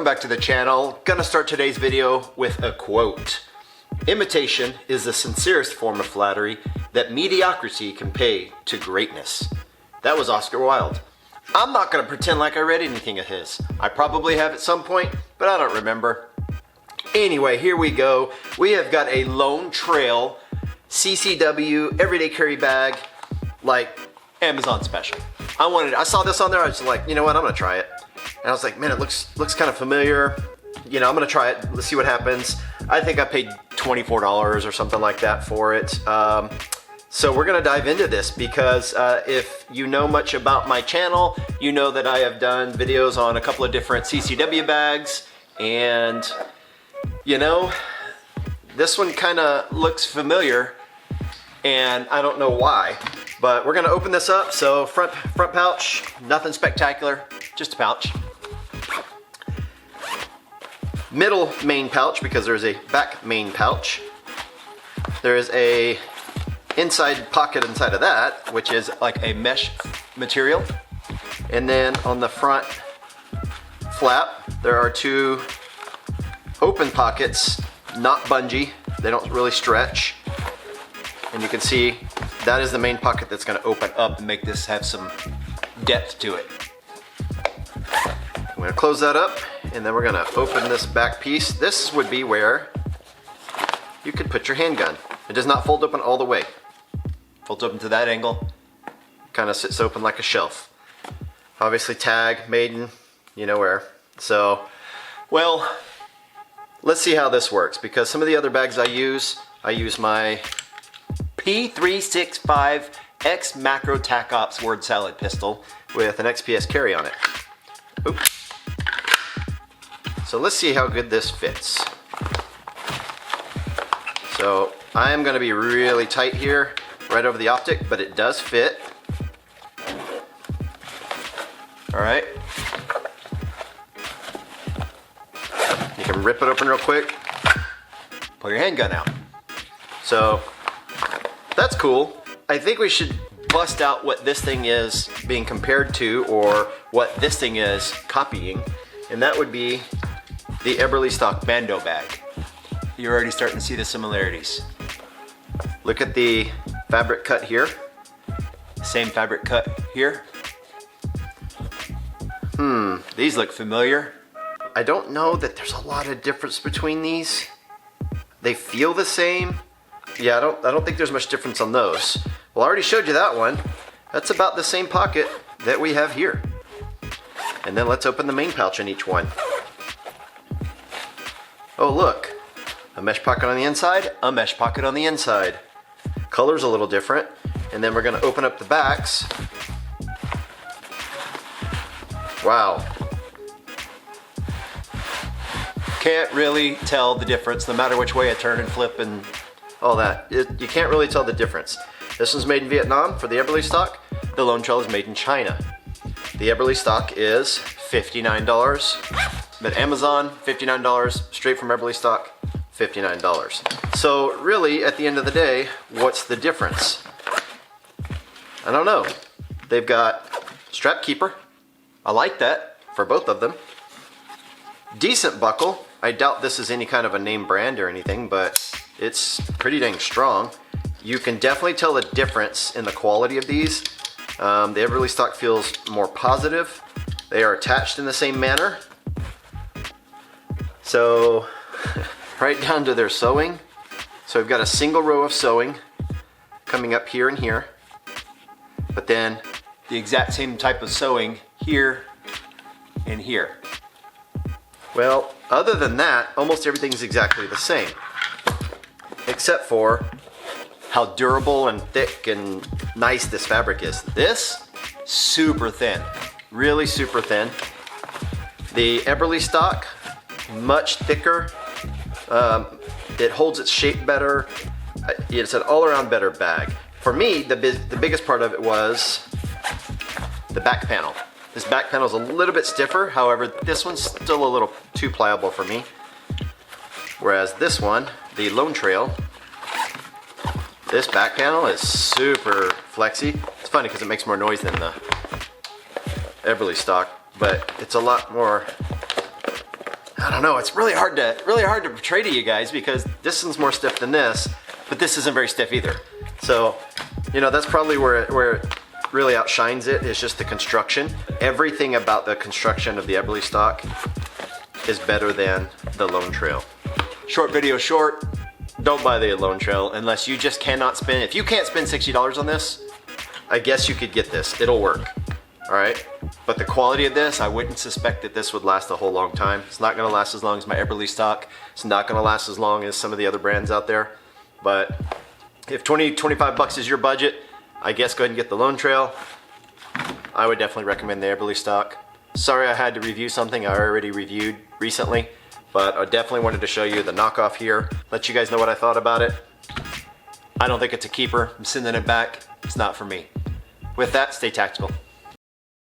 welcome back to the channel. Gonna start today's video with a quote. Imitation is the sincerest form of flattery that mediocrity can pay to greatness. That was Oscar Wilde. I'm not gonna pretend like I read anything of his. I probably have at some point, but I don't remember. Anyway, here we go. We have got a Lone Trail CCW everyday carry bag, like Amazon special. I saw this on there, I was like, you know what, I'm gonna try it. And I was like, man, it looks kind of familiar. You know, I'm gonna try it, let's see what happens. I think I paid $24 or something like that for it. So we're gonna dive into this because if you know much about my channel, you know that I have done videos on a couple of different CCW bags, and you know, this one kind of looks familiar, and I don't know why. But we're gonna open this up. So front pouch, nothing spectacular, just a pouch. Middle main pouch, because there's a back main pouch. There is a inside pocket inside of that, which is like a mesh material. And then on the front flap, there are two open pockets, not bungee. They don't really stretch. And you can see that is the main pocket that's gonna open up and make this have some depth to it. I'm gonna close that up, and then we're gonna open this back piece. This would be where you could put your handgun. It does not fold open all the way. Folds open to that angle, kind of sits open like a shelf. Obviously tag, maiden, you know where. So, well, let's see how this works, because some of the other bags I use my P365X Macro Tac Ops Word Salad pistol with an XPS carry on it. Oops. So let's see how good this fits. So I am going to be really tight here, right over the optic, but it does fit. All right. You can rip it open real quick, pull your handgun out. So that's cool. I think we should bust out what this thing is being compared to, or what this thing is copying, and that would be the Eberlestock Bando Bag. You're already starting to see the similarities. Look at the fabric cut here. Same fabric cut here. These look familiar. I don't know that there's a lot of difference between these. They feel the same. Yeah, I don't think there's much difference on those. Well, I already showed you that one. That's about the same pocket that we have here. And then let's open the main pouch in each one. Oh, look. A mesh pocket on the inside, a mesh pocket on the inside. Color's a little different. And then we're gonna open up the backs. Wow. Can't really tell the difference no matter which way I turn and flip and all that. You can't really tell the difference. This one's made in Vietnam for the Eberlestock. The Lone Trail is made in China. The Eberlestock is $59, but Amazon, $59, straight from Eberlestock, $59. So really, at the end of the day, what's the difference? I don't know. They've got strap keeper. I like that for both of them. Decent buckle. I doubt this is any kind of a name brand or anything, but it's pretty dang strong. You can definitely tell the difference in the quality of these. The Eberlestock feels more positive. They are attached in the same manner. So, right down to their sewing. So we've got a single row of sewing coming up here and here. But then the exact same type of sewing here and here. Well, other than that, almost everything's exactly the same, except for how durable and thick and nice this fabric is. This, super thin, really super thin. The Eberlestock, much thicker. It holds its shape better. It's an all-around better bag. For me, the biggest part of it was the back panel. This back panel is a little bit stiffer, however, this one's still a little too pliable for me. Whereas this one, the Lone Trail, this back panel is super flexy. It's funny because it makes more noise than the Eberlestock, but it's a lot more don't know, it's really hard to portray to you guys because this one's more stiff than this, but this isn't very stiff either. So, you know, that's probably where it really outshines it, is just the construction. Everything about the construction of the Eberlestock is better than the Lone Trail. Short video short, don't buy the Lone Trail unless you just cannot spend, if you can't spend $60 on this, I guess you could get this, it'll work, all right? But the quality of this, I wouldn't suspect that this would last a whole long time. It's not gonna last as long as my Eberlestock. It's not gonna last as long as some of the other brands out there. But if 25 bucks is your budget, I guess go ahead and get the Lone Trail. I would definitely recommend the Eberlestock. Sorry I had to review something I already reviewed recently, but I definitely wanted to show you the knockoff here, let you guys know what I thought about it. I don't think it's a keeper. I'm sending it back. It's not for me. With that, stay tactical.